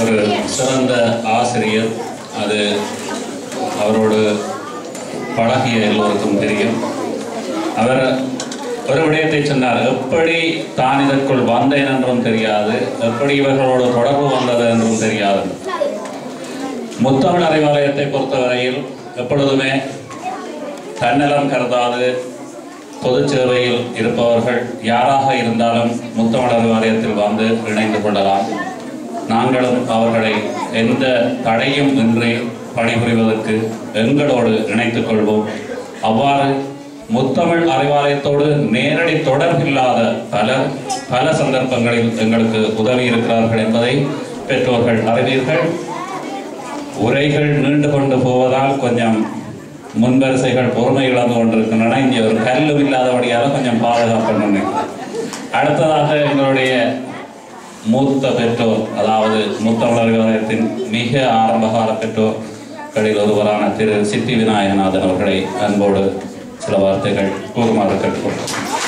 ஒரு சிறந்த ஆசிரியர். அது அவரோடு பழகிய எல்லோருக்கும் தெரியும். அவர் ஒரு விடயத்தை சொன்னார், எப்படி தான் இதற்குள் வந்தேன் என்றும் தெரியாது, எப்படி இவர்களோடு தொடர்பு வந்தது என்றும் தெரியாது. முத்தமிழ் அறிவாலயத்தை பொறுத்தவரையில் எப்பொழுதுமே தன்னலம் கருதாது பொது சேவையில் இருப்பவர்கள் யாராக இருந்தாலும் முத்தமிழ் அறிவாலயத்தில் வந்து இணைந்து கொள்ளலாம். நாங்களும் அவர்களை எந்த தடையும் இன்றி பணிபுரிவதற்கு எங்களோடு இணைத்துக் கொள்வோம். அவ்வாறு முத்தமிழ் அறிவாலயத்தோடு நேரடி தொடர்பில்லாத பல சந்தர்ப்பங்களில் எங்களுக்கு உதவி இருக்கிறார்கள் என்பதை பெற்றோர்கள் அறிவீர்கள். உரைகள் நீண்டு கொண்டு போவதால் கொஞ்சம் முன்வரிசைகள் பொறுமை இழந்து கொண்டிருக்கின்றன. இங்கே ஒரு கல்லும் இல்லாதபடியால் கொஞ்சம் பாதுகாப்பு. அடுத்ததாக எங்களுடைய மூத்த பெற்றோர், அதாவது முத்தமிழ் அறிவாலயத்தின் மிக ஆரம்பகால பெற்றோர்களில் ஒருவரான திரு சித்தி விநாயகநாதன் அவர்களை அன்போடு சில வார்த்தைகள் கூறுமாறு கேட்டுக்கொள்கிறேன்.